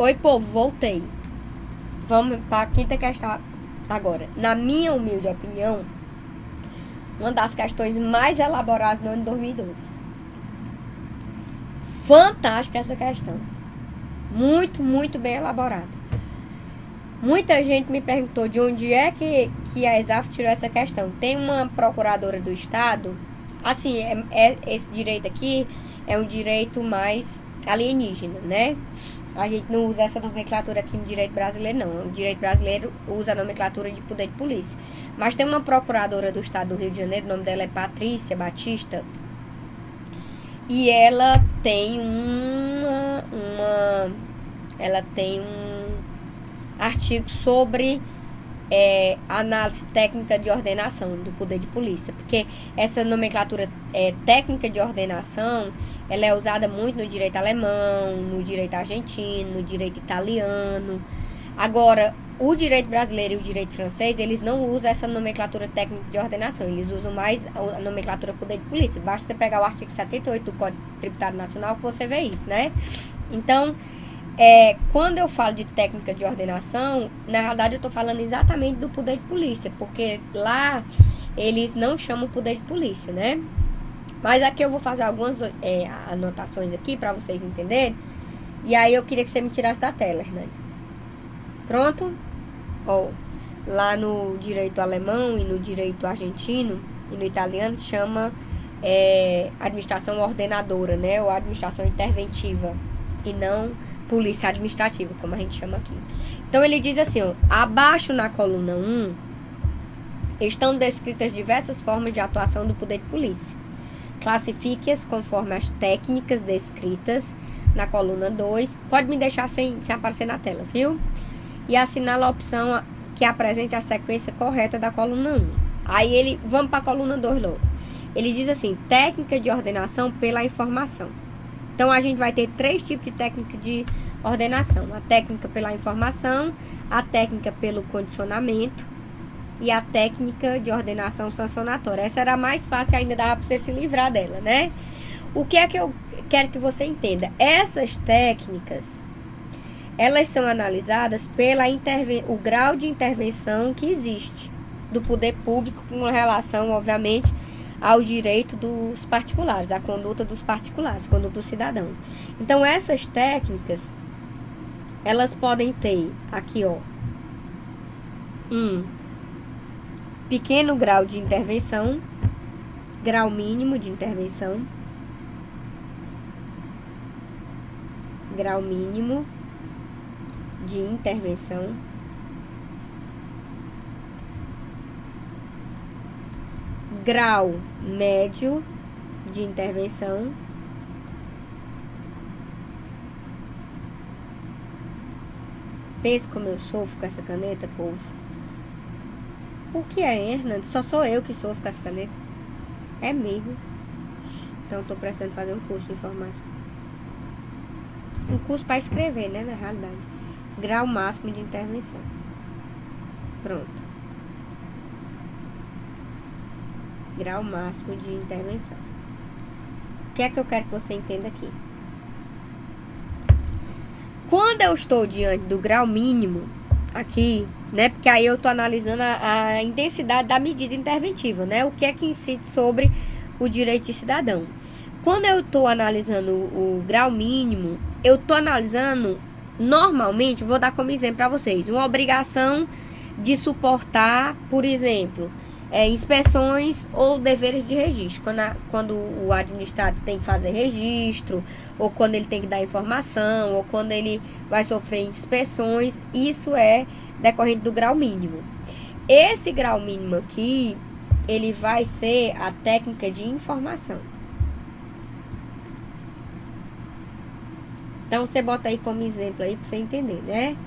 Oi, povo, voltei. Vamos para a quinta questão agora. Na minha humilde opinião, uma das questões mais elaboradas no ano de 2012. Fantástica essa questão. Muito, muito bem elaborada. Muita gente me perguntou de onde é que a ESAF tirou essa questão. Tem uma procuradora do Estado, assim, esse direito aqui é um direito mais alienígena, né? A gente não usa essa nomenclatura aqui no direito brasileiro, não. O direito brasileiro usa a nomenclatura de poder de polícia. Mas tem uma procuradora do Estado do Rio de Janeiro, o nome dela é Patrícia Batista, e ela tem ela tem um artigo sobre análise técnica de ordenação do poder de polícia, porque essa nomenclatura técnica de ordenação, ela é usada muito no direito alemão, no direito argentino, no direito italiano. Agora, o direito brasileiro e o direito francês, eles não usam essa nomenclatura técnica de ordenação, eles usam mais a nomenclatura poder de polícia. Basta você pegar o artigo 78 do Código Tributário Nacional que você vê isso, né? Então, quando eu falo de técnica de ordenação, na realidade eu estou falando exatamente do poder de polícia, porque lá eles não chamam poder de polícia, né? Mas aqui eu vou fazer algumas anotações aqui para vocês entenderem. E aí eu queria que você me tirasse da tela, Hernani. Pronto? Lá no direito alemão e no direito argentino e no italiano se chama administração ordenadora, né? Ou administração interventiva, e não polícia administrativa, como a gente chama aqui. Então ele diz assim, abaixo na coluna 1 estão descritas diversas formas de atuação do poder de polícia. Classifique-as conforme as técnicas descritas na coluna 2. Pode me deixar sem aparecer na tela, viu? E assinala a opção que apresente a sequência correta da coluna 1. Aí vamos para a coluna 2 logo. Ele diz assim, técnica de ordenação pela informação. Então, a gente vai ter 3 tipos de técnica de ordenação. A técnica pela informação, a técnica pelo condicionamento e a técnica de ordenação sancionatória. Essa era a mais fácil, ainda dava para você se livrar dela, né? O que é que eu quero que você entenda? Essas técnicas, elas são analisadas pela o grau de intervenção que existe do poder público com relação, obviamente, ao direito dos particulares, à conduta dos particulares, conduta do cidadão. Então, essas técnicas, elas podem ter aqui, pequeno grau de intervenção, grau mínimo de intervenção, grau mínimo de intervenção, grau médio de intervenção, pense como eu sofro com essa caneta, povo. Por que Hernando? Só sou eu que sofro com essa caneta. É mesmo. Então eu tô precisando fazer um curso de informática. Um curso para escrever, né, na realidade. Grau máximo de intervenção. Pronto. Grau máximo de intervenção. O que é que eu quero que você entenda aqui? Quando eu estou diante do grau mínimo, aqui, né? Porque aí eu estou analisando a intensidade da medida interventiva, né? O que é que incide sobre o direito de cidadão. Quando eu estou analisando o grau mínimo, eu estou analisando, normalmente, vou dar como exemplo para vocês, uma obrigação de suportar, por exemplo, inspeções ou deveres de registro, quando o administrado tem que fazer registro, ou quando ele tem que dar informação, ou quando ele vai sofrer inspeções, isso é decorrente do grau mínimo. Esse grau mínimo aqui, ele vai ser a técnica de informação. Então, você bota aí como exemplo aí para você entender, né?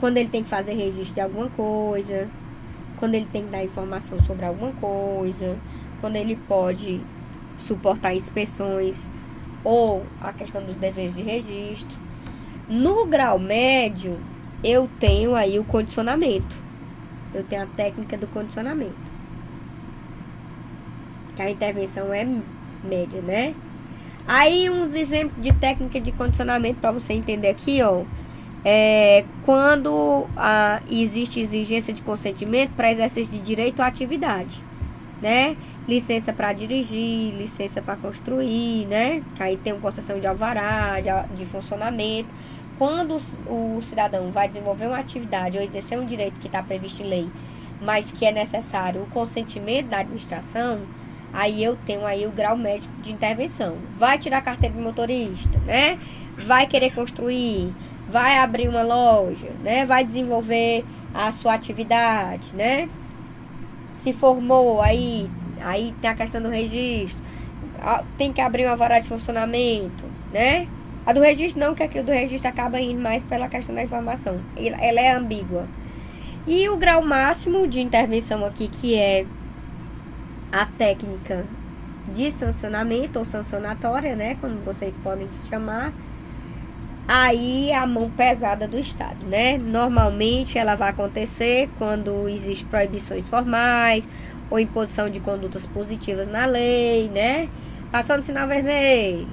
Quando ele tem que fazer registro de alguma coisa, quando ele tem que dar informação sobre alguma coisa, quando ele pode suportar inspeções ou a questão dos deveres de registro. No grau médio, eu tenho aí o condicionamento. Eu tenho a técnica do condicionamento. Que a intervenção é média, né? Aí, uns exemplos de técnica de condicionamento para você entender aqui, ó. Quando existe exigência de consentimento para exercício de direito à atividade, né? Licença para dirigir, licença para construir, né? Que aí tem uma concessão de alvará, de funcionamento. Quando o cidadão vai desenvolver uma atividade ou exercer um direito que está previsto em lei, mas que é necessário o consentimento da administração, aí eu tenho aí o grau médio de intervenção. Vai tirar a carteira de motorista, né? Vai querer construir, vai abrir uma loja, né? Vai desenvolver a sua atividade, né? Se formou, aí tem a questão do registro. Tem que abrir uma vara de funcionamento, né? A do registro não, que aqui o do registro acaba indo mais pela questão da informação. Ela é ambígua. E o grau máximo de intervenção aqui, que é a técnica de sancionamento ou sancionatória, né? Como vocês podem chamar. Aí a mão pesada do Estado, né? Normalmente ela vai acontecer quando existem proibições formais ou imposição de condutas positivas na lei, né? Passou no sinal vermelho,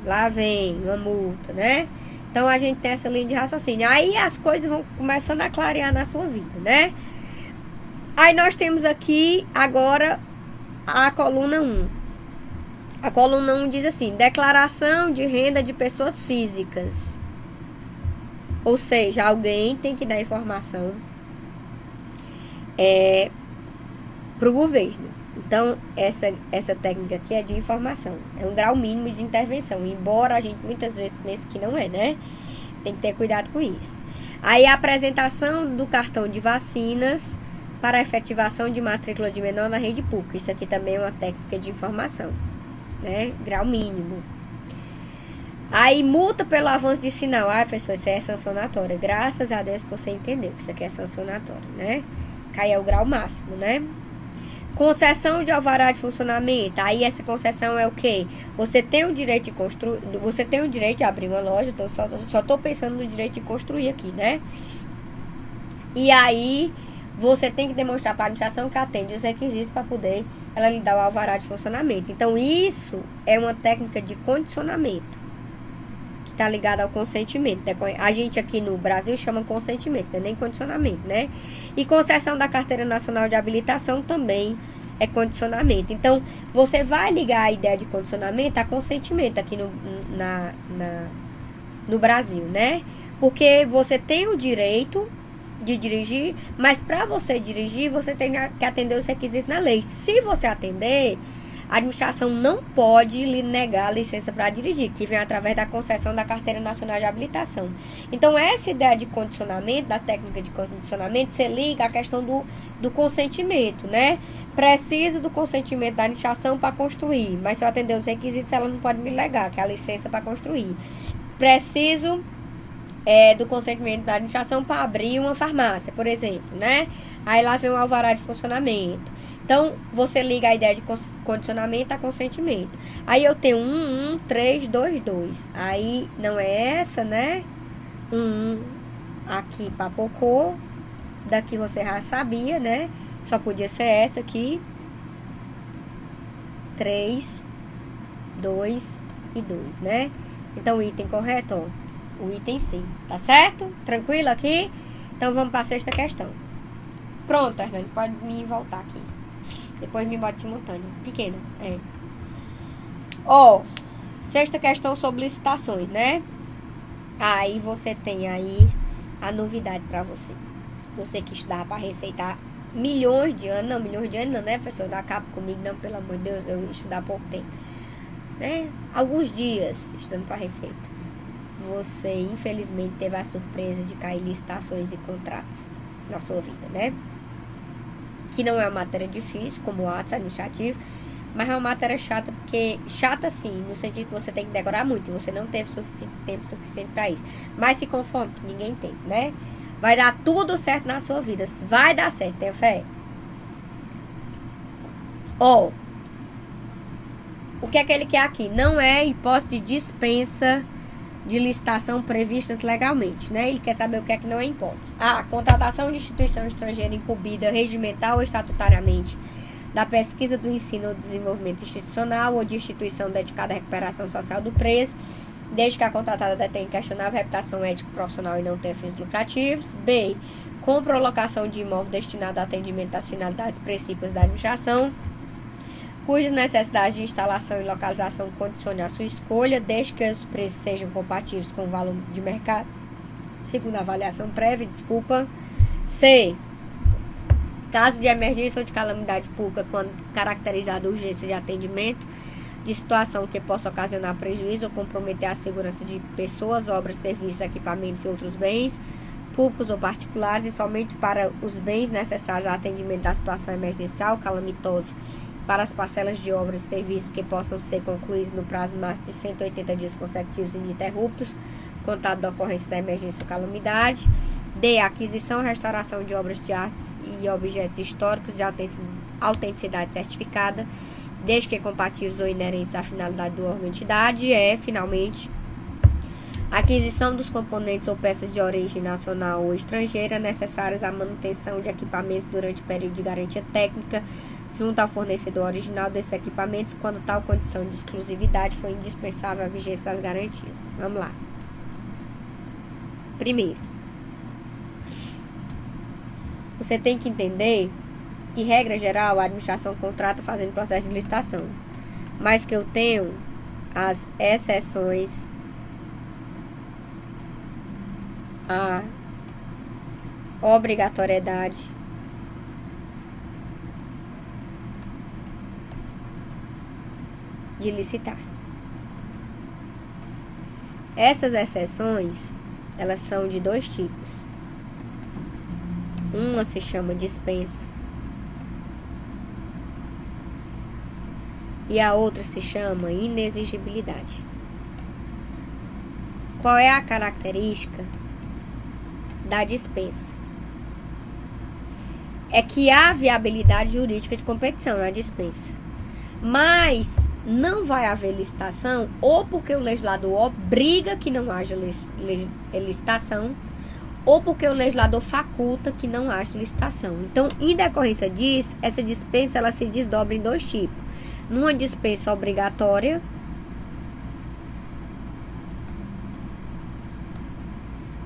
lá vem uma multa, né? Então a gente tem essa linha de raciocínio. Aí as coisas vão começando a clarear na sua vida, né? Aí nós temos aqui agora a coluna 1. A coluna 1 diz assim: declaração de renda de pessoas físicas. Ou seja, alguém tem que dar informação para o governo. Então, essa técnica aqui é de informação. É um grau mínimo de intervenção. Embora a gente muitas vezes pense que não é, né? Tem que ter cuidado com isso. Aí, a apresentação do cartão de vacinas para a efetivação de matrícula de menor na rede pública. Isso aqui também é uma técnica de informação, né? Grau mínimo. Aí, multa pelo avanço de sinal. Professor, isso é sancionatória. Graças a Deus que você entendeu que isso aqui é sancionatória, né? Cai é o grau máximo, né? Concessão de alvará de funcionamento. Aí essa concessão é o quê? Você tem o direito de construir, você tem o direito de abrir uma loja. Então só tô pensando no direito de construir aqui, né? E aí você tem que demonstrar para a administração que atende os requisitos para poder ela lhe dar o alvará de funcionamento. Então isso é uma técnica de condicionamento que está ligada ao consentimento, né? A gente aqui no Brasil chama consentimento, né? Nem condicionamento, né? E concessão da Carteira Nacional de Habilitação também é condicionamento. Então, você vai ligar a ideia de condicionamento a consentimento aqui no Brasil, né? Porque você tem o direito de dirigir, mas para você dirigir, você tem que atender os requisitos na lei. Se você atender, a administração não pode lhe negar a licença para dirigir, que vem através da concessão da Carteira Nacional de Habilitação. Então, essa ideia de condicionamento, da técnica de condicionamento, você liga a questão do consentimento, né? Preciso do consentimento da administração para construir, mas se eu atender os requisitos, ela não pode me negar, que é a licença para construir. Preciso do consentimento da administração para abrir uma farmácia, por exemplo, né? Aí lá vem o alvará de funcionamento. Então, você liga a ideia de condicionamento a consentimento. Aí eu tenho 11322. Aí não é essa, né? 1 aqui papocou. Daqui você já sabia, né? Só podia ser essa aqui. 3, 2 e 2, né? Então, o item correto, ó. O item sim, tá certo? Tranquilo aqui? Então, vamos para a sexta questão. Pronto, Hernani, pode me voltar aqui. Depois me bota simultâneo. Pequeno, sexta questão sobre licitações, né? Aí você tem aí a novidade pra você. Você que estudava para receitar milhões de anos. Não, milhões de anos não, né, professor? Não acaba comigo, não, pelo amor de Deus. Eu estudar há pouco tempo, né? Alguns dias estudando para receita. Você, infelizmente, teve a surpresa de cair licitações e contratos na sua vida, né? Que não é uma matéria difícil, como o ato administrativo, mas é uma matéria chata, porque chata sim, no sentido que você tem que decorar muito, você não teve tempo suficiente para isso. Mas se conforme, que ninguém tem, né? Vai dar tudo certo na sua vida, vai dar certo, tenha fé. O que é que ele quer aqui? Não é hipótese de dispensa de licitação previstas legalmente, né? Ele quer saber o que é que não é hipótese. Contratação de instituição estrangeira incumbida regimental ou estatutariamente da pesquisa, do ensino ou do desenvolvimento institucional ou de instituição dedicada à recuperação social do preso, desde que a contratada detenha inquestionável reputação ético-profissional e não tenha fins lucrativos. B. Compra ou locação de imóvel destinado ao atendimento das finalidades principais da administração, cujas necessidades de instalação e localização condicione a sua escolha, desde que os preços sejam compatíveis com o valor de mercado, segundo a avaliação prévia. C. Caso de emergência ou de calamidade pública, quando caracterizada urgência de atendimento, de situação que possa ocasionar prejuízo ou comprometer a segurança de pessoas, obras, serviços, equipamentos e outros bens, públicos ou particulares, e somente para os bens necessários ao atendimento da situação emergencial, calamitosa, para as parcelas de obras e serviços que possam ser concluídos no prazo máximo de 180 dias consecutivos e ininterruptos, contado da ocorrência da emergência ou calamidade. D. Aquisição e restauração de obras de artes e objetos históricos de autenticidade certificada, desde que compatíveis ou inerentes à finalidade do órgão ou entidade. E, finalmente, aquisição dos componentes ou peças de origem nacional ou estrangeira necessárias à manutenção de equipamentos durante o período de garantia técnica junto ao fornecedor original desses equipamentos, quando tal condição de exclusividade for indispensável à vigência das garantias. Vamos lá. Primeiro, você tem que entender que, regra geral, a administração contrata fazendo processo de licitação, mas que eu tenho as exceções à obrigatoriedade de licitar. Essas exceções, elas são de dois tipos. Uma se chama dispensa e a outra se chama inexigibilidade. Qual é a característica da dispensa? É que há viabilidade jurídica de competição na dispensa, mas não vai haver licitação, ou porque o legislador obriga que não haja licitação, ou porque o legislador faculta que não haja licitação. Então, em decorrência disso, essa dispensa ela se desdobra em dois tipos. Numa dispensa obrigatória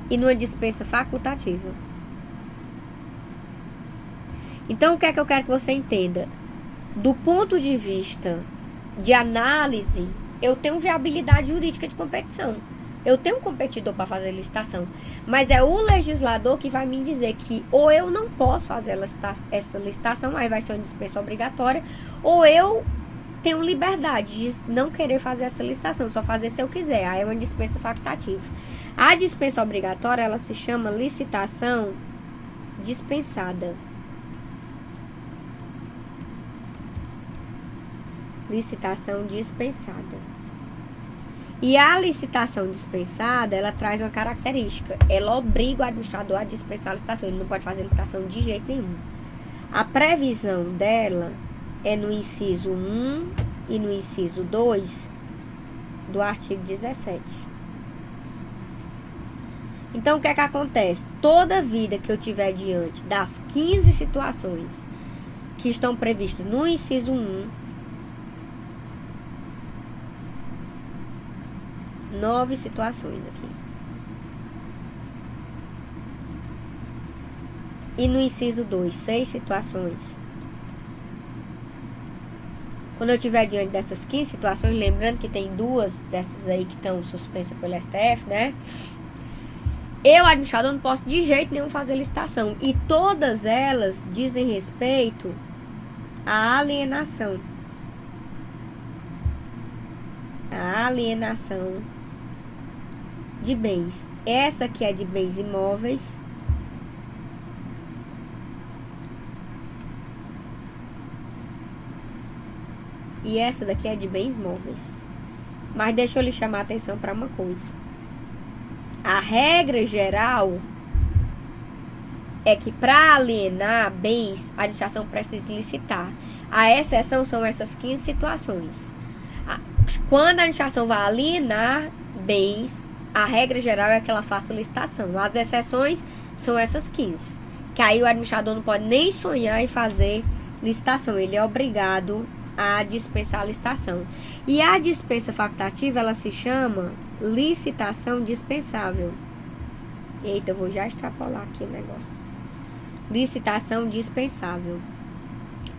e numa dispensa facultativa. Então, o que é que eu quero que você entenda? Do ponto de vista de análise, eu tenho viabilidade jurídica de competição. Eu tenho um competidor para fazer licitação, mas é o legislador que vai me dizer que ou eu não posso fazer essa licitação, aí vai ser uma dispensa obrigatória, ou eu tenho liberdade de não querer fazer essa licitação, só fazer se eu quiser, aí é uma dispensa facultativa. A dispensa obrigatória, ela se chama licitação dispensada. Licitação dispensada. E a licitação dispensada, ela traz uma característica. Ela obriga o administrador a dispensar a licitação. Ele não pode fazer licitação de jeito nenhum. A previsão dela é no inciso 1 e no inciso 2 do artigo 17. Então, o que é que acontece? Toda vida que eu tiver diante das 15 situações que estão previstas no inciso 1, 9 situações aqui. E no inciso 2, 6 situações. Quando eu estiver diante dessas 15 situações, lembrando que tem duas dessas aí que estão suspensas pelo STF, né? Eu, administrador, não posso de jeito nenhum fazer licitação. E todas elas dizem respeito à alienação. A alienação de bens. Essa aqui é de bens imóveis. E essa daqui é de bens móveis. Mas deixa eu lhe chamar a atenção para uma coisa. A regra geral é que para alienar bens, a administração precisa licitar. A exceção são essas 15 situações. Quando a administração vai alienar bens, a regra geral é que ela faça licitação. As exceções são essas 15. Que aí o administrador não pode nem sonhar em fazer licitação. Ele é obrigado a dispensar a licitação. E a dispensa facultativa, ela se chama licitação dispensável. Eita, eu vou já extrapolar aqui o negócio. Licitação dispensável.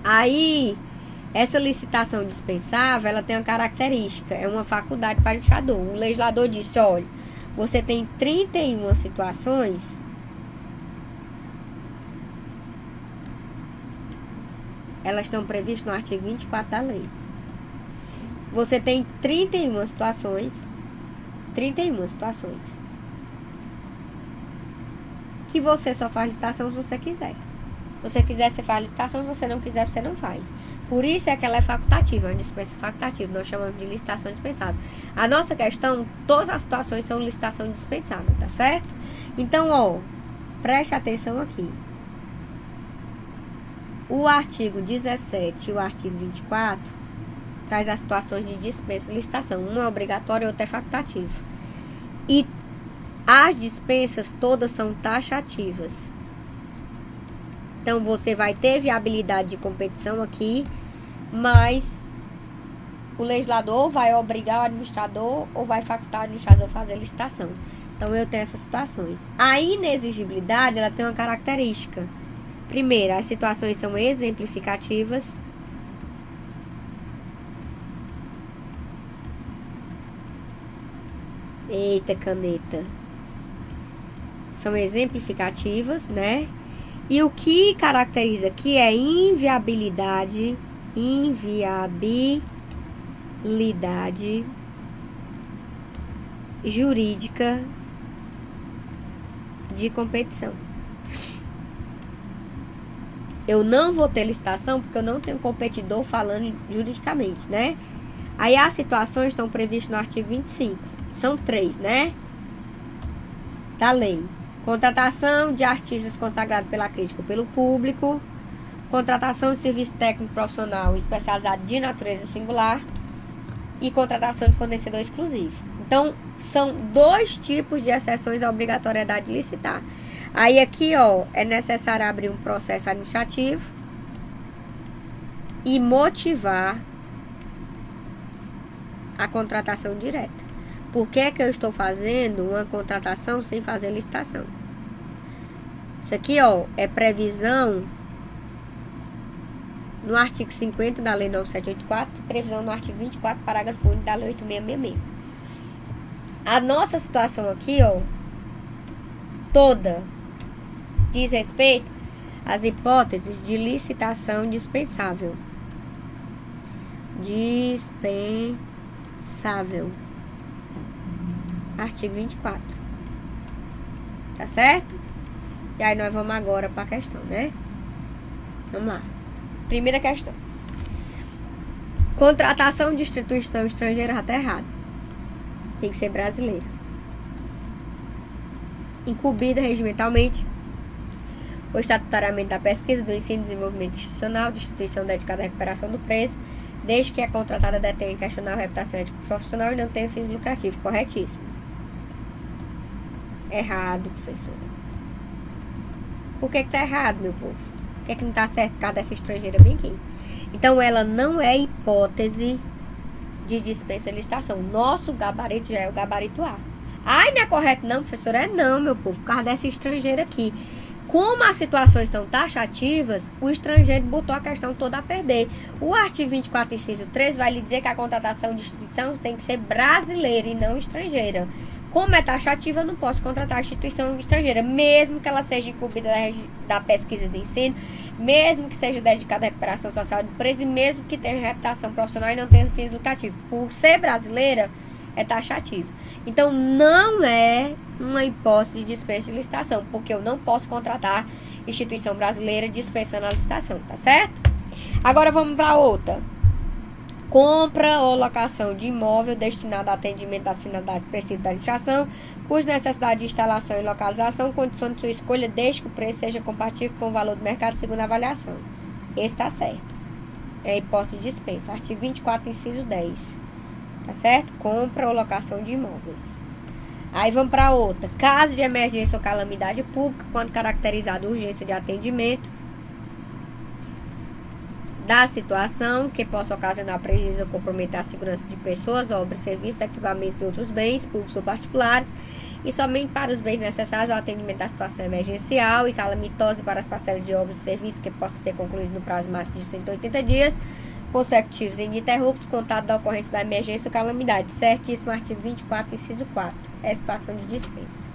Aí, essa licitação dispensável, ela tem uma característica, é uma faculdade para o administrador. O legislador disse, olha, você tem 31 situações elas estão previstas no artigo 24 da lei. Você tem 31 situações que você só faz licitação se você quiser. Se você quiser, você faz licitação. Se você não quiser, você não faz. Por isso é que ela é facultativa, uma dispensa facultativa. Nós chamamos de licitação dispensável. A nossa questão, todas as situações são licitação dispensável, tá certo? Então, ó, preste atenção aqui. O artigo 17 e o artigo 24 traz as situações de dispensa e licitação. Uma é obrigatória e outra é facultativa. E as dispensas todas são taxativas. Então, você vai ter viabilidade de competição aqui, mas o legislador vai obrigar o administrador ou vai facultar o administrador a fazer licitação. Então, eu tenho essas situações. A inexigibilidade, ela tem uma característica. Primeiro, as situações são exemplificativas. Eita, caneta. São exemplificativas, né? E o que caracteriza aqui é inviabilidade jurídica de competição. Eu não vou ter licitação porque eu não tenho competidor falando juridicamente, né? Aí as situações estão previstas no artigo 25. São 3, né? Da lei. Contratação de artistas consagrados pela crítica ou pelo público. Contratação de serviço técnico profissional especializado de natureza singular. E contratação de fornecedor exclusivo. Então, são 2 tipos de exceções à obrigatoriedade de licitar. Aí aqui, ó, é necessário abrir um processo administrativo e motivar a contratação direta. Por que que eu estou fazendo uma contratação sem fazer licitação? Isso aqui, ó, é previsão no artigo 50 da Lei 9784, previsão no artigo 24, parágrafo único da Lei 8666. A nossa situação aqui, ó, toda diz respeito às hipóteses de licitação dispensável. Dispensável. Artigo 24. Tá certo? E aí nós vamos agora para a questão, né? Vamos lá. Primeira questão. Contratação de instituição estrangeira já tá errado. Tem que ser brasileira. Incumbida regimentalmente ou estatutariamente da pesquisa, do ensino e desenvolvimento institucional de instituição dedicada à recuperação do preço, desde que a contratada detenha questionável reputação ética profissional e não tenha fins lucrativos. Corretíssimo. Errado, professor. Por que tá errado, meu povo? Por que não tá certo por causa dessa estrangeira bem aqui? Então, ela não é hipótese de dispensa de licitação. Nosso gabarito já é o gabarito A. Ai, não é correto não, professor? É não, meu povo, por causa dessa estrangeira aqui. Como as situações são taxativas, o estrangeiro botou a questão toda a perder. O artigo 24, inciso 3, vai lhe dizer que a contratação de instituição tem que ser brasileira e não estrangeira. Como é taxativa, eu não posso contratar a instituição estrangeira, mesmo que ela seja incumbida da pesquisa e do ensino, mesmo que seja dedicada à recuperação social do preço e mesmo que tenha reputação profissional e não tenha fins lucrativos. Por ser brasileira, é taxativo. Então, não é uma hipótese de dispensa de licitação, porque eu não posso contratar instituição brasileira dispensando a licitação, tá certo? Agora vamos para outra. Compra ou locação de imóvel destinado a atendimento das finalidades precisas da administração, cuja necessidade de instalação e localização, condição de sua escolha, desde que o preço seja compatível com o valor do mercado segundo a avaliação. Esse tá certo. É a hipótese de dispensa. Artigo 24, inciso 10. Tá certo? Compra ou locação de imóveis. Aí vamos para outra. Caso de emergência ou calamidade pública, quando caracterizada urgência de atendimento, da situação que possa ocasionar prejuízo ou comprometer a segurança de pessoas, obras, serviços, equipamentos e outros bens públicos ou particulares, e somente para os bens necessários ao atendimento da situação emergencial e calamitosa para as parcelas de obras e serviços que possam ser concluídos no prazo máximo de 180 dias consecutivos e ininterruptos, contado da ocorrência da emergência ou calamidade. Certíssimo artigo 24, inciso 4. É situação de dispensa.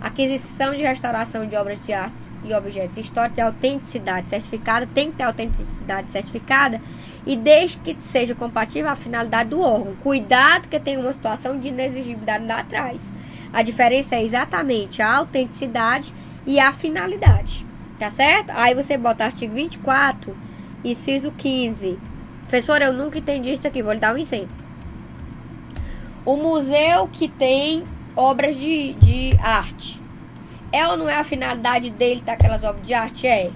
Aquisição de restauração de obras de artes e objetos históricos de autenticidade certificada, tem que ter autenticidade certificada e desde que seja compatível à finalidade do órgão. Cuidado que tem uma situação de inexigibilidade lá atrás. A diferença é exatamente a autenticidade e a finalidade, tá certo? Aí você bota artigo 24, inciso 15. Professora, eu nunca entendi isso aqui, vou lhe dar um exemplo. O museu que tem obras de arte, é ou não é a finalidade dele ter aquelas obras de arte? É.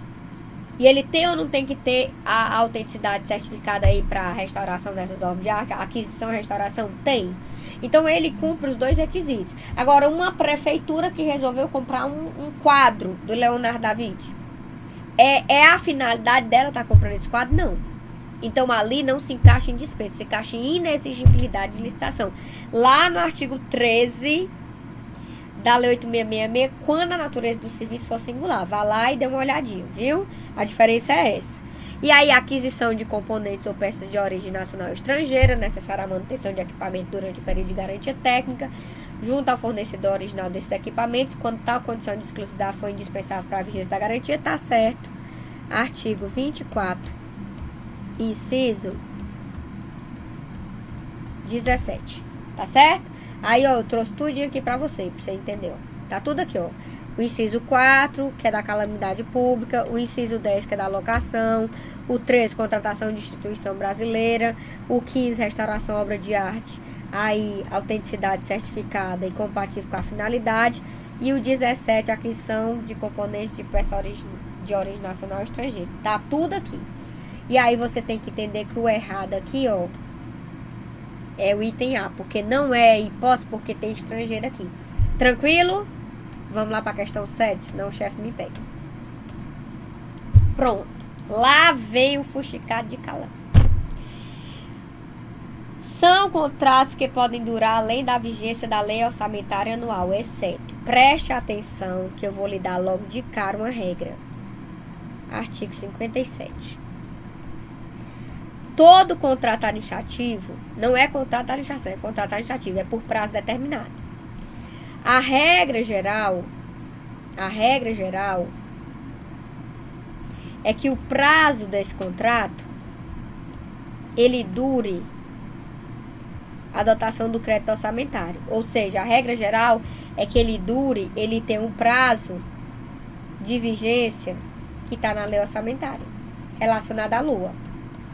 E ele tem ou não tem que ter a autenticidade certificada aí para a restauração dessas obras de arte? A aquisição e restauração? Tem. Então ele cumpre os dois requisitos. Agora, uma prefeitura que resolveu comprar um quadro do Leonardo da Vinci, é a finalidade dela estar comprando esse quadro? Não. Então ali não se encaixa em dispensa, se encaixa em inexigibilidade de licitação. Lá no artigo 13 da Lei 8666, quando a natureza do serviço for singular. Vá lá e dê uma olhadinha, viu? A diferença é essa. E aí, a aquisição de componentes ou peças de origem nacional ou estrangeira, necessária a manutenção de equipamento durante o período de garantia técnica, junto ao fornecedor original desses equipamentos, quando tal condição de exclusividade for indispensável para a vigência da garantia, tá certo. Artigo 24, inciso 17, tá certo? Aí, ó, eu trouxe tudinho aqui pra você entender, ó. Tá tudo aqui, ó. O inciso 4, que é da calamidade pública. O inciso 10, que é da locação. O 13, contratação de instituição brasileira. O 15, restauração obra de arte. Aí, autenticidade certificada e compatível com a finalidade. E o 17, aquisição de componentes de peça de origem nacional ou estrangeira. Tá tudo aqui. E aí, você tem que entender que o errado aqui, ó, é o item A, porque não é hipótese, porque tem estrangeiro aqui. Tranquilo? Vamos lá para a questão 7, senão o chefe me pega. Pronto. Lá vem o fuxicado de calango. São contratos que podem durar além da vigência da lei orçamentária anual, exceto, preste atenção que eu vou lhe dar logo de cara uma regra. Artigo 57. Todo contrato administrativo não é contrato de administração, é contrato administrativo, é por prazo determinado. A regra geral é que o prazo desse contrato ele dure a dotação do crédito orçamentário. Ou seja, a regra geral é que ele tem um prazo de vigência que está na lei orçamentária, relacionada à LOA,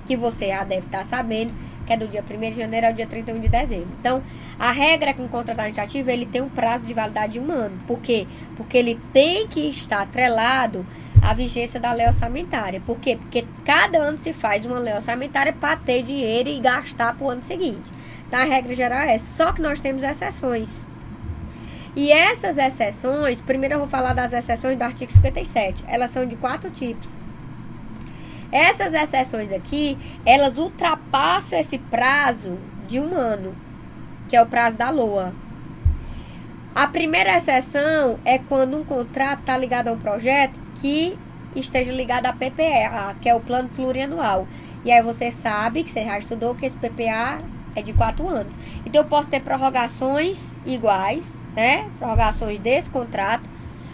que você já deve estar sabendo, que é do dia 1º de janeiro ao dia 31 de dezembro. Então, a regra é que um contrato administrativo, ele tem um prazo de validade de 1 ano. Por quê? Porque ele tem que estar atrelado à vigência da lei orçamentária. Por quê? Porque cada ano se faz uma lei orçamentária para ter dinheiro e gastar para o ano seguinte. Então, a regra geral é essa. Só que nós temos exceções. E essas exceções, primeiro eu vou falar das exceções do artigo 57. Elas são de 4 tipos. Essas exceções aqui, elas ultrapassam esse prazo de 1 ano, que é o prazo da LOA. A primeira exceção é quando um contrato está ligado a um projeto que esteja ligado à PPA, que é o Plano Plurianual. E aí você sabe, que você já estudou, que esse PPA é de 4 anos. Então eu posso ter prorrogações iguais, né? Prorrogações desse contrato,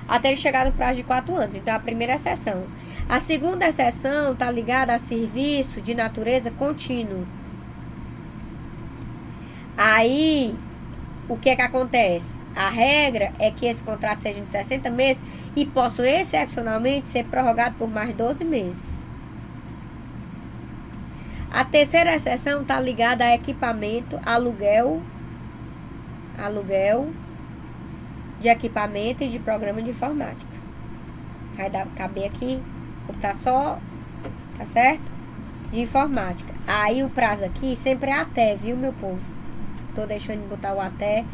até ele chegar no prazo de 4 anos. Então, a primeira exceção. A segunda exceção está ligada a serviço de natureza contínuo. Aí, o que é que acontece? A regra é que esse contrato seja de 60 meses e possam excepcionalmente ser prorrogado por mais 12 meses. A terceira exceção está ligada a equipamento, aluguel de equipamento e de programa de informática. Vai caber aqui, tá só, tá certo? De informática. Aí o prazo aqui sempre é até, viu, meu povo? Tô deixando de botar o até,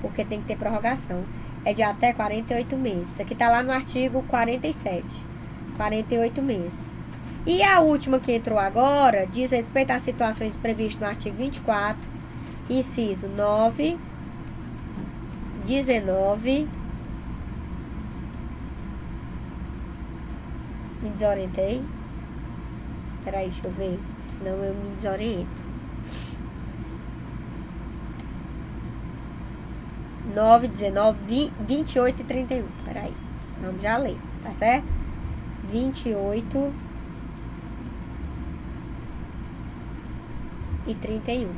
porque tem que ter prorrogação. É de até 48 meses. Isso aqui tá lá no artigo 47. 48 meses. E a última que entrou agora diz respeito às situações previstas no artigo 24, inciso 9, 19. Me desorientei. Peraí, deixa eu ver. Senão eu me desoriento. 9, 19, 20, 28 e 31. Peraí. Vamos já ler, tá certo? 28 e 31.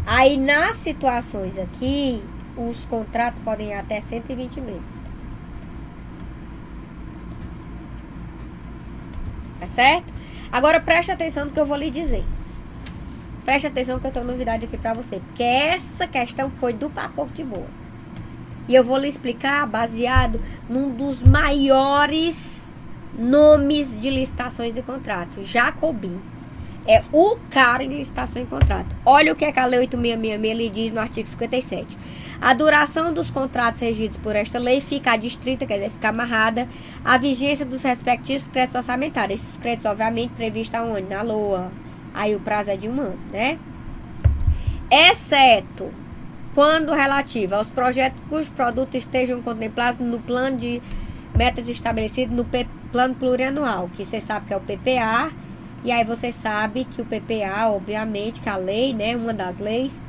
Aí, nas situações aqui, os contratos podem ir até 120 meses. Tá certo? Agora, preste atenção no que eu vou lhe dizer. Preste atenção que eu tenho novidade aqui pra você. Porque essa questão foi do Papoco de Boa. E eu vou lhe explicar baseado num dos maiores nomes de licitações e contratos. Jacobin. É o cara em licitação e contrato. Olha o que a Lei 8666 lhe diz no artigo 57. A duração dos contratos regidos por esta lei fica adstrita, quer dizer, fica amarrada à vigência dos respectivos créditos orçamentários. Esses créditos, obviamente, previstos aonde? Na LOA. Aí o prazo é de 1 ano, né? Exceto quando relativa aos projetos cujos produtos estejam contemplados no plano de metas estabelecido no plano plurianual, que você sabe que é o PPA. E aí você sabe que o PPA, obviamente, que a lei, né, uma das leis,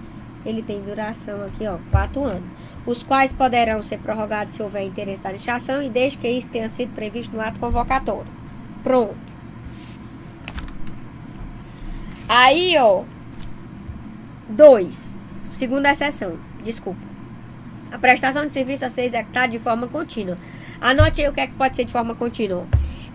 ele tem duração aqui, ó, 4 anos. Os quais poderão ser prorrogados se houver interesse da administração e desde que isso tenha sido previsto no ato convocatório. Pronto. Aí, ó, 2. Segunda exceção, desculpa. A prestação de serviço a ser executada de forma contínua. Anote aí o que é que pode ser de forma contínua.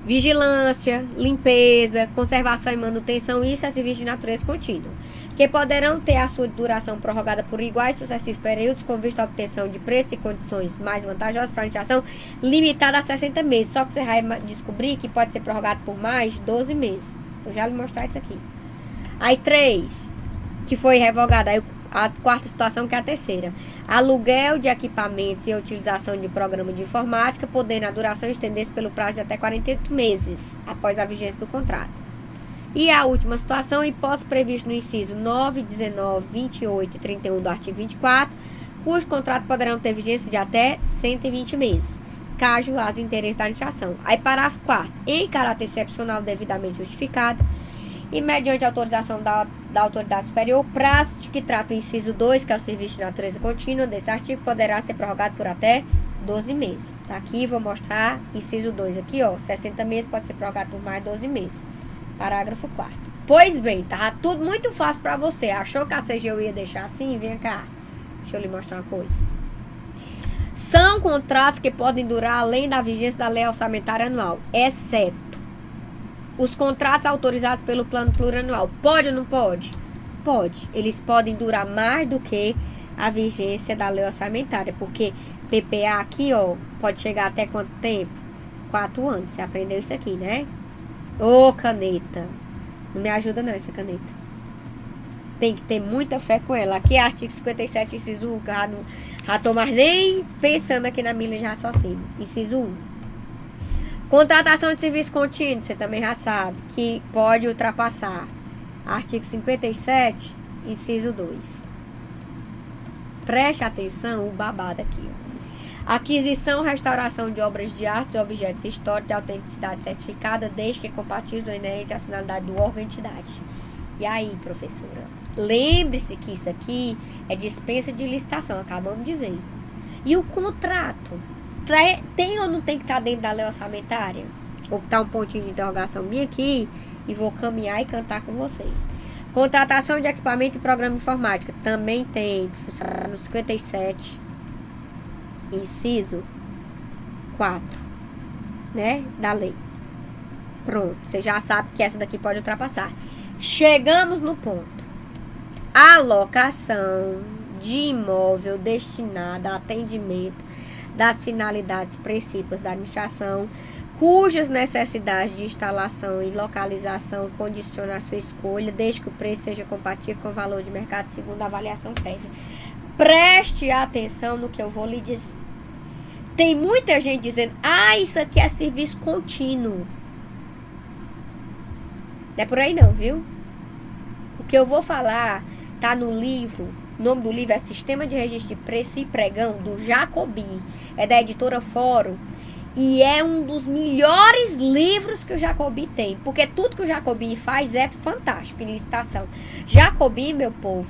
Vigilância, limpeza, conservação e manutenção, isso é serviço de natureza contínua, que poderão ter a sua duração prorrogada por iguais sucessivos períodos, com vista à obtenção de preços e condições mais vantajosas para a administração, limitada a 60 meses. Só que você vai descobrir que pode ser prorrogado por mais 12 meses. Eu já vou mostrar isso aqui. Aí 3, que foi revogada. Aí a quarta situação, que é a terceira. Aluguel de equipamentos e utilização de programa de informática, podendo a duração estender-se pelo prazo de até 48 meses após a vigência do contrato. E a última situação, hipótese prevista no inciso 9, 19, 28 e 31 do artigo 24, cujo contrato poderão ter vigência de até 120 meses, caso haja interesse da administração. Aí, parágrafo 4º. Em caráter excepcional devidamente justificado, e mediante autorização da autoridade superior, o prazo de que trata o inciso 2, que é o serviço de natureza contínua desse artigo, poderá ser prorrogado por até 12 meses. Tá aqui, vou mostrar inciso 2 aqui, ó, 60 meses pode ser prorrogado por mais 12 meses. Parágrafo 4º. Pois bem, tá tudo muito fácil pra você. Achou que a CGU ia deixar assim? Vem cá. Deixa eu lhe mostrar uma coisa. São contratos que podem durar além da vigência da lei orçamentária anual, exceto os contratos autorizados pelo plano plurianual. Pode ou não pode? Pode. Eles podem durar mais do que a vigência da lei orçamentária. Porque PPA aqui, ó, pode chegar até quanto tempo? 4 anos. Você aprendeu isso aqui, né? Ô, caneta. Não me ajuda não essa caneta. Tem que ter muita fé com ela. Aqui é artigo 57, inciso 1. Já tô mais nem pensando aqui na milha de raciocínio. Inciso 1. Contratação de serviço contínuo, você também já sabe, que pode ultrapassar. Artigo 57, inciso 2. Preste atenção, o babado aqui. Aquisição, restauração de obras de arte e objetos históricos de autenticidade certificada, desde que compatíveis ou inerente à finalidade do órgão ou entidade. E aí, professora? Lembre-se que isso aqui é dispensa de licitação, acabamos de ver. E o contrato? Tem ou não tem que estar dentro da lei orçamentária? Vou botar um pontinho de interrogação bem aqui e vou caminhar e cantar com você. Contratação de equipamento e programa de informática. Também tem, professora, no 57, inciso 4, né, da lei. Pronto, você já sabe que essa daqui pode ultrapassar. Chegamos no ponto. Alocação de imóvel destinado a atendimento das finalidades princípios da administração, cujas necessidades de instalação e localização condicionam a sua escolha, desde que o preço seja compatível com o valor de mercado segundo a avaliação prévia. Preste atenção no que eu vou lhe dizer. Tem muita gente dizendo, isso aqui é serviço contínuo. Não é por aí não, viu? O que eu vou falar tá no livro. O nome do livro é Sistema de Registro de Preço e Pregão, do Jacobi. É da editora Fórum. E é um dos melhores livros que o Jacobi tem. Porque tudo que o Jacobi faz é fantástico em licitação. Jacobi, meu povo,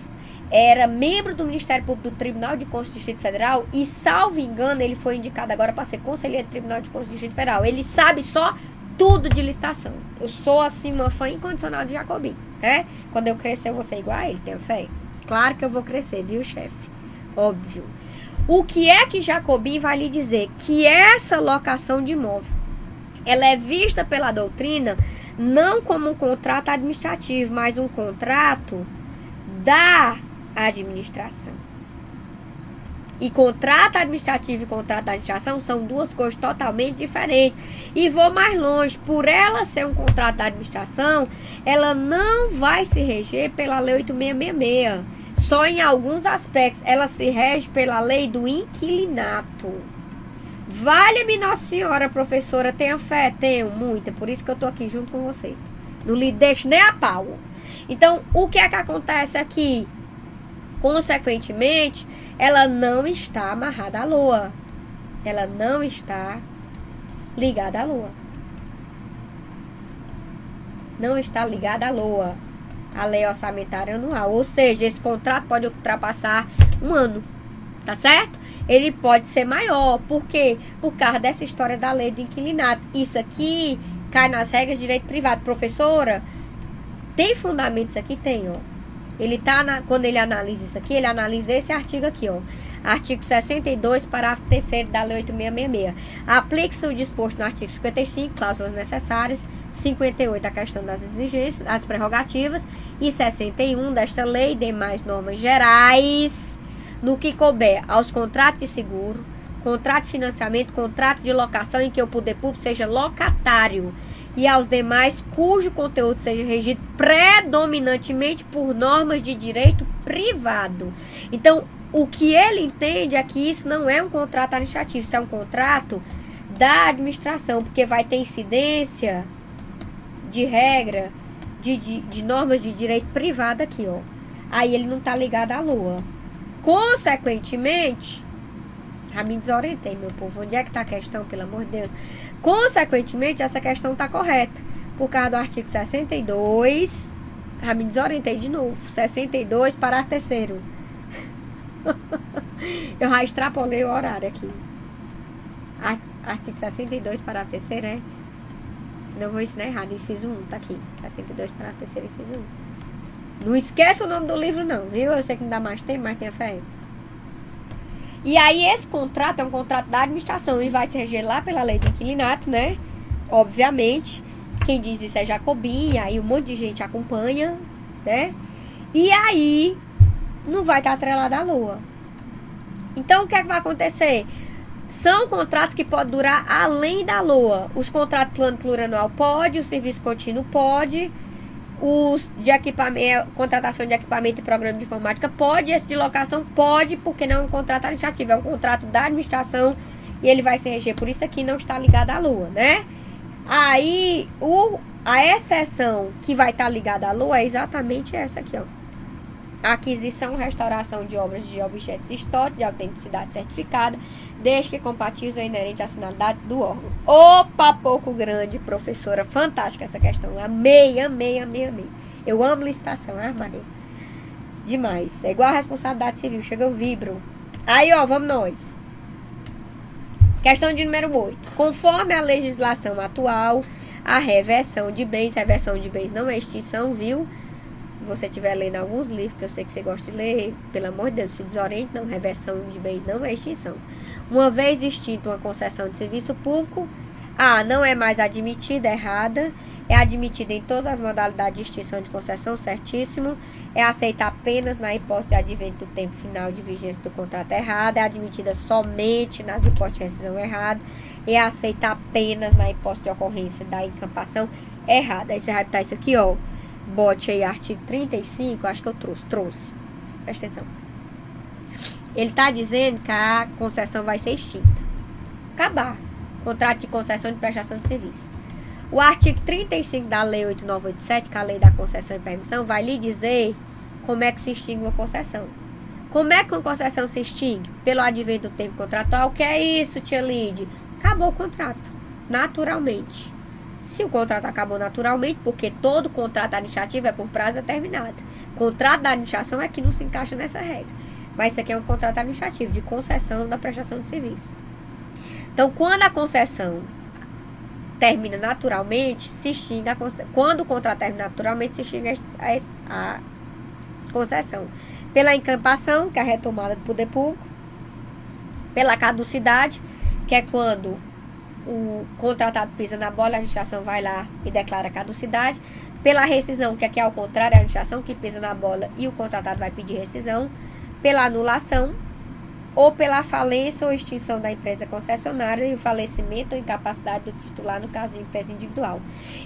era membro do Ministério Público do Tribunal de Contas do Distrito Federal. E, salvo engano, ele foi indicado agora para ser conselheiro do Tribunal de Contas do Distrito Federal. Ele sabe só tudo de licitação. Eu sou, assim, uma fã incondicional de Jacobi, né? Quando eu crescer, eu vou ser igual a ele, tenho fé. Claro que eu vou crescer, viu, chefe? Óbvio. O que é que Jacobi vai lhe dizer? Que essa locação de imóvel, ela é vista pela doutrina não como um contrato administrativo, mas um contrato da administração. E contrato administrativo e contrato da administração são duas coisas totalmente diferentes. E vou mais longe. Por ela ser um contrato da administração, ela não vai se reger pela Lei 8666. Só em alguns aspectos. Ela se rege pela lei do inquilinato. Valha-me Nossa Senhora, professora. Tenha fé? Tenho muita. Por isso que eu tô aqui junto com você. Não lhe deixo nem a pau. Então, o que é que acontece aqui? Consequentemente, ela não está amarrada à lua. Ela não está ligada à lua. Não está ligada à lua. A lei orçamentária anual. Ou seja, esse contrato pode ultrapassar um ano. Tá certo? Ele pode ser maior. Por quê? Por causa dessa história da lei do inquilinato. Isso aqui cai nas regras de direito privado. Professora, tem fundamentos aqui? Tem, ó. Ele tá quando ele analisa isso aqui, ele analisa esse artigo aqui, ó. Artigo 62, parágrafo 3º da Lei 8666. Aplique-se o disposto no artigo 55, cláusulas necessárias, 58, a questão das exigências, as prerrogativas, e 61 desta lei, demais normas gerais, no que couber aos contratos de seguro, contrato de financiamento, contrato de locação em que o poder público seja locatário, e aos demais cujo conteúdo seja regido predominantemente por normas de direito privado. Então, o que ele entende é que isso não é um contrato administrativo, isso é um contrato da administração, porque vai ter incidência de regra, de normas de direito privado aqui, ó. Aí ele não está ligado à lua. Consequentemente, já me desorientei, meu povo. Onde é que está a questão, pelo amor de Deus? Consequentemente, essa questão está correta. Por causa do artigo 62, já me desorientei de novo. 62, parágrafo 3º. Eu já extrapolei o horário aqui. Artigo 62, parágrafo 3º, é? Senão eu vou ensinar errado. Inciso 1, tá aqui. 62, parágrafo 3º, inciso 1. Não esqueça o nome do livro, não, viu? Eu sei que não dá mais tempo, mas tenha fé. E aí esse contrato é um contrato da administração e vai se reger lá pela lei do inquilinato, né? Obviamente, quem diz isso é Jacobi, aí um monte de gente acompanha, né? E aí não vai estar atrelado à lua. Então o que é que vai acontecer? São contratos que podem durar além da lua. Os contratos plano plurianual pode, o serviço contínuo pode, os de equipamento, contratação de equipamento e programa de informática pode, esse de locação pode, porque não é um contrato administrativo, é um contrato da administração e ele vai se reger. Por isso aqui não está ligado à lua, né? Aí, a exceção que vai estar ligada à lua é exatamente essa aqui, ó. Aquisição, restauração de obras de objetos históricos de autenticidade certificada, desde que compatíveis ou inerente à finalidade do órgão. Opa, pouco grande, professora. Fantástica essa questão. Amei, amei, amei, amei. Eu amo licitação, Maria. Demais. É igual a responsabilidade civil. Chega, eu vibro. Aí, ó, vamos nós. Questão de número 8. Conforme a legislação atual, a reversão de bens não é extinção, viu? Se você estiver lendo alguns livros, que eu sei que você gosta de ler, pelo amor de Deus, se desoriente, não, reversão de bens não é extinção. Uma vez extinta uma concessão de serviço público, não é mais admitida, errada, é admitida em todas as modalidades de extinção de concessão, certíssimo, é aceita apenas na hipótese de advento do tempo final de vigência do contrato errado, é admitida somente nas hipóteses de rescisão errada, é aceita apenas na hipótese de ocorrência da encampação errada. Aí você vai botar isso aqui, ó. Bote aí artigo 35, acho que eu trouxe. Presta atenção. Ele está dizendo que a concessão vai ser extinta. Acabar. Contrato de concessão de prestação de serviço. O artigo 35 da Lei 8987, que é a Lei da Concessão e Permissão, vai lhe dizer como é que se extingue uma concessão. Como é que uma concessão se extingue? Pelo advento do termo contratual. Que é isso, tia Lide? Acabou o contrato, naturalmente. Se o contrato acabou naturalmente, porque todo contrato administrativo é por prazo determinado. Contrato da administração é que não se encaixa nessa regra. Mas isso aqui é um contrato administrativo de concessão da prestação de serviço. Então, quando a concessão termina naturalmente, se extingue a concessão. Quando o contrato termina naturalmente, se extingue a concessão. Pela encampação, que é a retomada do poder público. Pela caducidade, que é quando o contratado pisa na bola, a administração vai lá e declara caducidade. Pela rescisão, que aqui é ao contrário, é a administração que pisa na bola e o contratado vai pedir rescisão. Pela anulação, ou pela falência ou extinção da empresa concessionária e o falecimento ou incapacidade do titular no caso de empresa individual.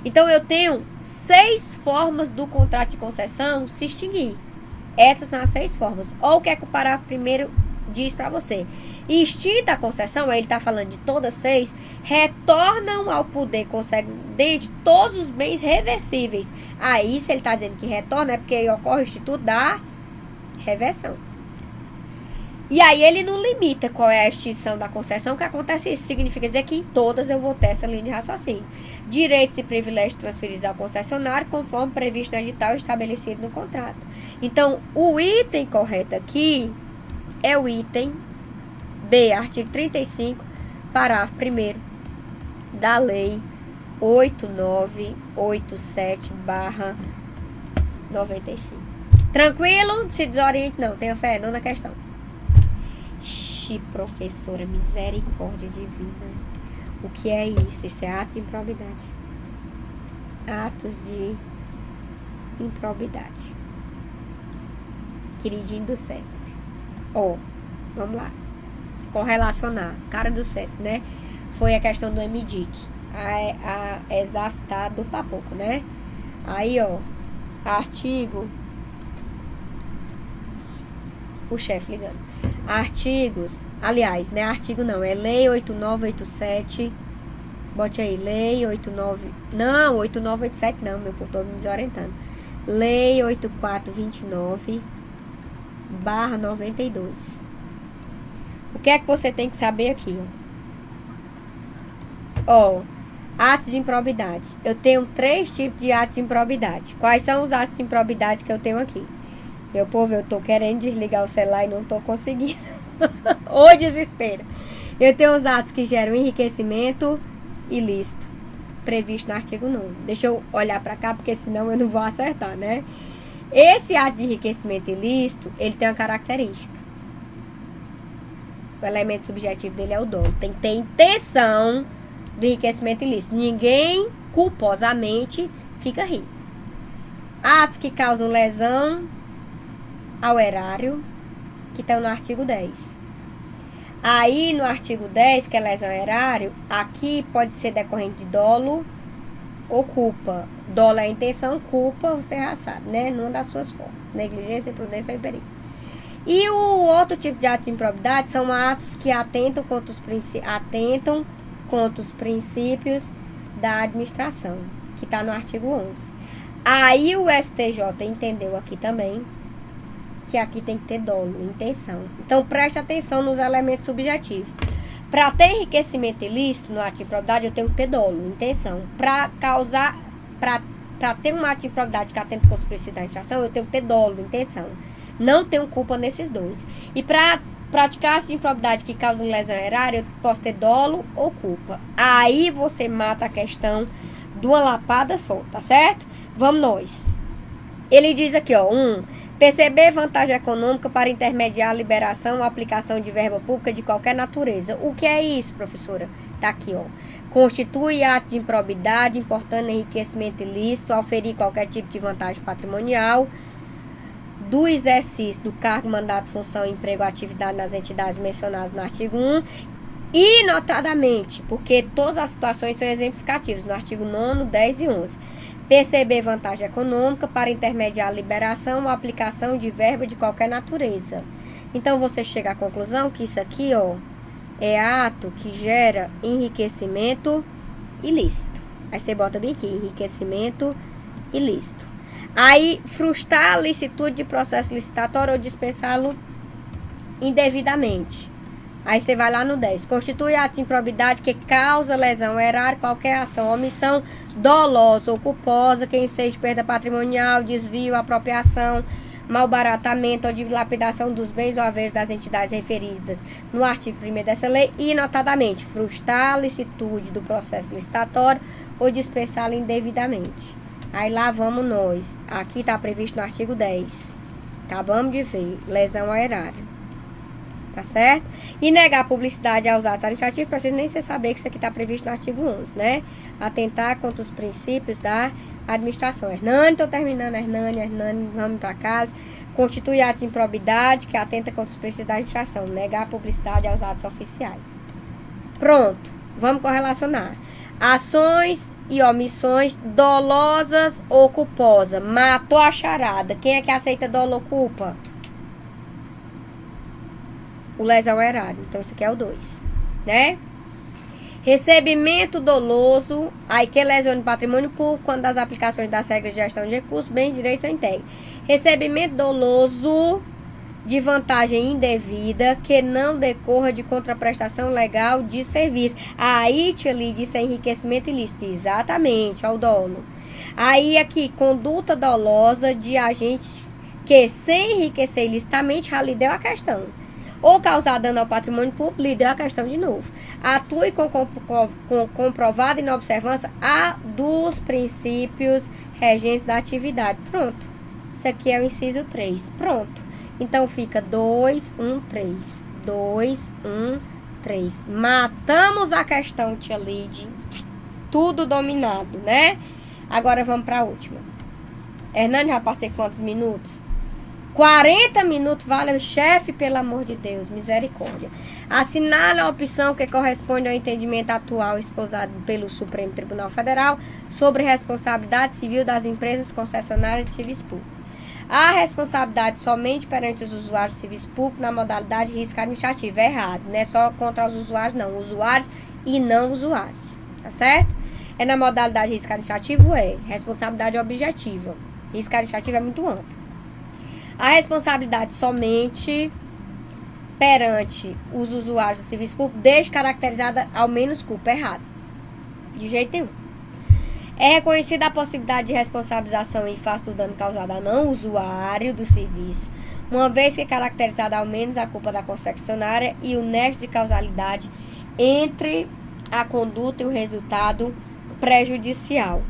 Então, eu tenho 6 formas do contrato de concessão se extinguir. Essas são as 6 formas. Olha o que é que o parágrafo primeiro diz para você. Extinta a concessão, aí ele está falando de todas 6, retornam ao poder concedente todos os bens reversíveis. Aí, se ele está dizendo que retorna, é porque aí ocorre o instituto da reversão. E aí ele não limita qual é a extinção da concessão, que acontece isso. Significa dizer que em todas eu vou ter essa linha de raciocínio. Direitos e privilégios transferidos ao concessionário, conforme previsto no edital estabelecido no contrato. Então, o item correto aqui é o item B, artigo 35, parágrafo 1º da Lei 8987/95. Tranquilo? Se desoriente, não. Tenha fé, não na questão. Professora, misericórdia divina. O que é isso? Isso é ato de improbidade. Atos de improbidade. Queridinho do CESP. Vamos lá. Correlacionar. Cara do CESP, né? Foi a questão do MDIC. A ESAF tá do papoco, né? Aí, artigo. O chefe ligando. Artigos, aliás, não é artigo não, é Lei 8987, bote aí, Lei 8987 não, meu povo todo me desorientando. Lei 8429/92. O que é que você tem que saber aqui, atos de improbidade. Eu tenho 3 tipos de atos de improbidade. Quais são os atos de improbidade que eu tenho aqui? Meu povo, eu tô querendo desligar o celular e não tô conseguindo. Ô desespero. Eu tenho os atos que geram enriquecimento ilícito, previsto no artigo 9. Deixa eu olhar pra cá, porque senão eu não vou acertar, né? Esse ato de enriquecimento ilícito, ele tem uma característica. O elemento subjetivo dele é o dolo. Tem que ter intenção do enriquecimento ilícito. Ninguém, culposamente, fica rico. Atos que causam lesão ao erário, que estão no artigo 10. Aí, no artigo 10, que é lesão ao erário, aqui pode ser decorrente de dolo ou culpa. Dolo é a intenção, culpa, você já sabe, né? Numa das suas formas. Negligência, imprudência ou imperícia. E o outro tipo de ato de improbidade são atos que atentam contra os princípios da administração, que está no artigo 11. Aí o STJ entendeu aqui também que aqui tem que ter dolo, intenção. Então, preste atenção nos elementos subjetivos. Para ter enriquecimento ilícito no ato de improbidade, eu tenho que ter dolo, intenção. Para ter um ato de improbidade que atenta contra os princípios da administração, eu tenho que ter dolo, intenção. Não tenho culpa nesses dois. E para praticar atos de improbidade que causam lesão erária, eu posso ter dolo ou culpa. Aí você mata a questão de uma lapada só, tá certo? Vamos nós. Ele diz aqui, perceber vantagem econômica para intermediar a liberação ou aplicação de verba pública de qualquer natureza. O que é isso, professora? Tá aqui, Constitui ato de improbidade, importando enriquecimento ilícito, auferir qualquer tipo de vantagem patrimonial do exercício do cargo, mandato, função, emprego, atividade nas entidades mencionadas no artigo 1 e, notadamente, porque todas as situações são exemplificativas no artigo 9, 10 e 11. Perceber vantagem econômica para intermediar a liberação ou aplicação de verba de qualquer natureza. Então, você chega à conclusão que isso aqui, é ato que gera enriquecimento ilícito. Aí você bota bem aqui, enriquecimento ilícito. Aí, frustrar a licitude de processo licitatório ou dispensá-lo indevidamente. Aí você vai lá no 10. Constitui ato de improbidade que causa lesão erária, qualquer ação, omissão dolosa ou culposa, que enseje perda patrimonial, desvio, apropriação, malbaratamento ou dilapidação dos bens ou haveres das entidades referidas no artigo 1º dessa lei e, notadamente, frustrar a licitude do processo licitatório ou dispensá-lo indevidamente. Aí lá vamos nós. Aqui está previsto no artigo 10. Acabamos de ver. Lesão ao erário. Tá certo? E negar publicidade aos atos administrativos, precisa nem você saber que isso aqui está previsto no artigo 11, né? Atentar contra os princípios da administração. Hernani, tô terminando, Hernani, vamos para casa. Constitui ato de improbidade que atenta contra os princípios da administração. Negar publicidade aos atos oficiais. Pronto. Vamos correlacionar. Ações e omissões dolosas ou culposas. Matou a charada. Quem é que aceita dolo ou culpa? O lesão erário. Então, isso aqui é o 2, né? Recebimento doloso, aí que lesiona o patrimônio público quando das aplicações das regras de gestão de recursos, bens, direitos são integres. Recebimento doloso de vantagem indevida que não decorra de contraprestação legal de serviço. Aí, tia Lídia, isso é enriquecimento ilícito. Exatamente, ao dolo. Aí, aqui, conduta dolosa de agentes que, sem enriquecer ilicitamente, já lhe deu a questão. Ou causar dano ao patrimônio público, lhe deu a questão de novo. Atue com comprovada inobservância dos princípios regentes da atividade. Pronto. Isso aqui é o inciso 3. Pronto. Então, fica 2, 1, 3. 2, 1, 3. Matamos a questão, tia Lídia. Tudo dominado, né? Agora, vamos para a última. Hernani, já passei quantos minutos? 40 minutos, vale, chefe, pelo amor de Deus, misericórdia. Assinale a opção que corresponde ao entendimento atual exposado pelo Supremo Tribunal Federal sobre responsabilidade civil das empresas concessionárias de serviço público. A responsabilidade somente perante os usuários de serviço público na modalidade de risco administrativo. É errado, não é só contra os usuários, não. Usuários e não usuários, tá certo? É na modalidade de risco administrativo, é. Responsabilidade objetiva. Risco administrativo é muito amplo. A responsabilidade somente perante os usuários do serviço público, desde caracterizada ao menos culpa. Errado. De jeito nenhum. É reconhecida a possibilidade de responsabilização em face do dano causado a não usuário do serviço, uma vez que é caracterizada ao menos a culpa da concessionária e o nexo de causalidade entre a conduta e o resultado prejudicial.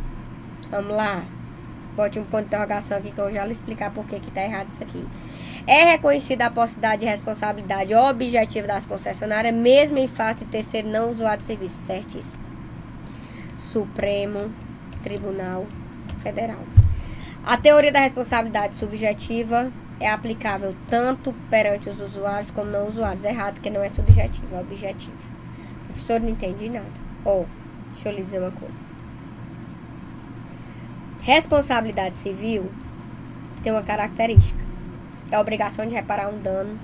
Vamos lá. Bote um ponto de interrogação aqui que eu já lhe explicar por que está errado isso aqui. É reconhecida a possibilidade de responsabilidade objetiva das concessionárias, mesmo em face de terceiro não usuário de serviço. Certíssimo. Supremo Tribunal Federal. A teoria da responsabilidade subjetiva é aplicável tanto perante os usuários como não usuários. Errado, que não é subjetivo, é objetivo. O professor não entendi nada. Deixa eu lhe dizer uma coisa. Responsabilidade civil tem uma característica. É a obrigação de reparar um dano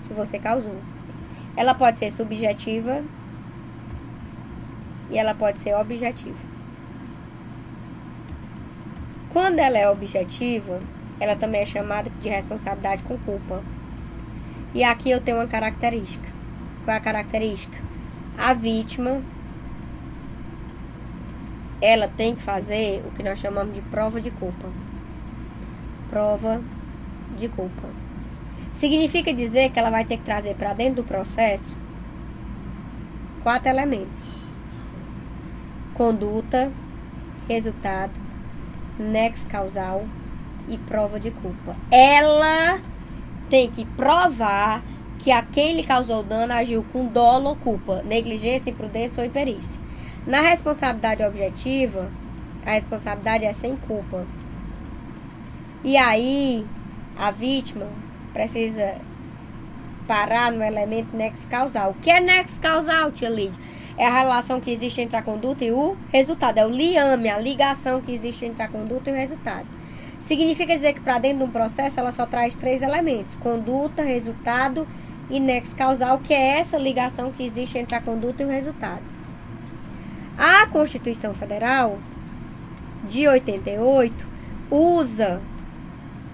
que você causou. Ela pode ser subjetiva e ela pode ser objetiva. Quando ela é objetiva, ela também é chamada de responsabilidade com culpa. E aqui eu tenho uma característica. Qual é a característica? A vítima, ela tem que fazer o que nós chamamos de prova de culpa. Prova de culpa. Significa dizer que ela vai ter que trazer para dentro do processo 4 elementos: conduta, resultado, nexo causal e prova de culpa. Ela tem que provar que a quem lhe causou dano agiu com dolo ou culpa, negligência, imprudência ou imperícia. Na responsabilidade objetiva, a responsabilidade é sem culpa. E aí, a vítima precisa parar no elemento nexo causal. O que é nexo causal, tia Lídia? É a relação que existe entre a conduta e o resultado. É o liame, a ligação que existe entre a conduta e o resultado. Significa dizer que para dentro de um processo ela só traz 3 elementos: conduta, resultado e nexo causal, que é essa ligação que existe entre a conduta e o resultado. A Constituição Federal de 88 usa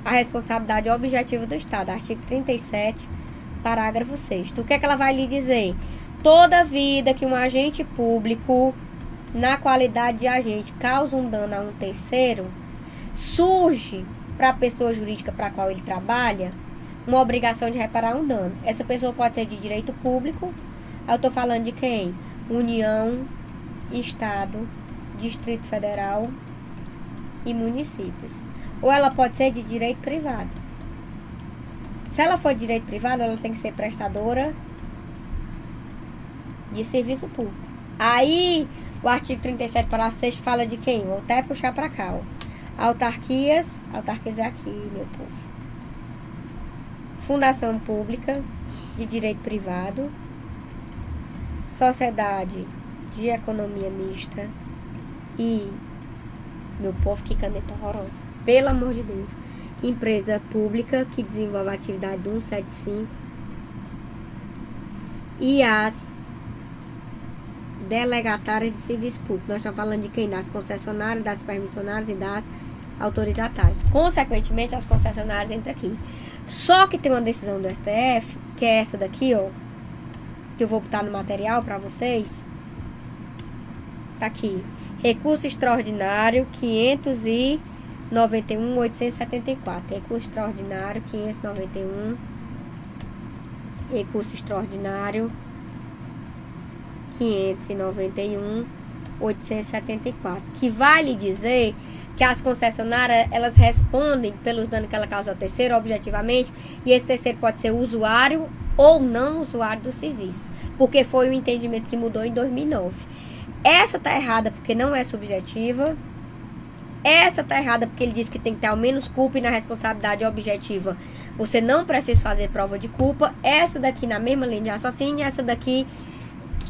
a responsabilidade objetiva do Estado, artigo 37, parágrafo 6º. O que é que ela vai lhe dizer? Toda vida que um agente público, na qualidade de agente, causa um dano a um terceiro, surge para a pessoa jurídica para a qual ele trabalha uma obrigação de reparar um dano. Essa pessoa pode ser de direito público. Eu estou falando de quem? União, Estado, Distrito Federal e municípios. Ou ela pode ser de direito privado. Se ela for de direito privado, ela tem que ser prestadora de serviço público. Aí, o artigo 37, parágrafo 6 fala de quem? Vou até puxar para cá, ó. Autarquias é aqui, meu povo. Fundação pública de direito privado, sociedade de economia mista e, meu povo, que caneta horrorosa, pelo amor de Deus, empresa pública que desenvolve a atividade do 175 e as delegatárias de serviço público. Nós estamos falando de quem? Das concessionárias, das permissionárias e das autorizatárias. Consequentemente, as concessionárias entram aqui. Só que tem uma decisão do STF, que é essa daqui, ó, que eu vou botar no material para vocês. Tá aqui. Recurso extraordinário 591.874. Recurso extraordinário 591. Recurso extraordinário 591.874. Que vai lhe dizer que as concessionárias, elas respondem pelos danos que ela causa ao terceiro objetivamente, e esse terceiro pode ser usuário ou não usuário do serviço, porque foi o entendimento que mudou em 2009. Essa tá errada porque não é subjetiva. Essa tá errada porque ele diz que tem que ter ao menos culpa, e na responsabilidade objetiva você não precisa fazer prova de culpa. Essa daqui na mesma linha de raciocínio, essa daqui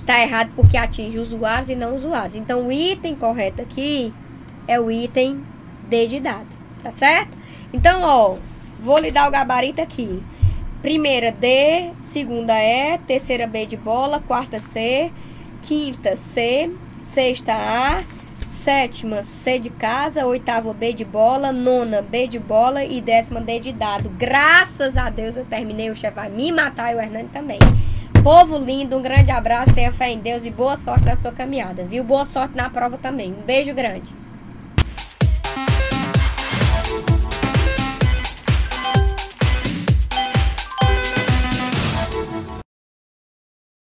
tá errada porque atinge usuários e não usuários. Então o item correto aqui é o item D de dado, tá certo? Então, ó, vou lhe dar o gabarito aqui. Primeira D, segunda E, terceira B de bola, quarta C, quinta C, sexta A, sétima C de casa, oitava B de bola, nona B de bola e décima D de dado. Graças a Deus eu terminei, o chefe vai me matar e o Hernani também. Povo lindo, um grande abraço, tenha fé em Deus e boa sorte na sua caminhada, viu? Boa sorte na prova também. Um beijo grande.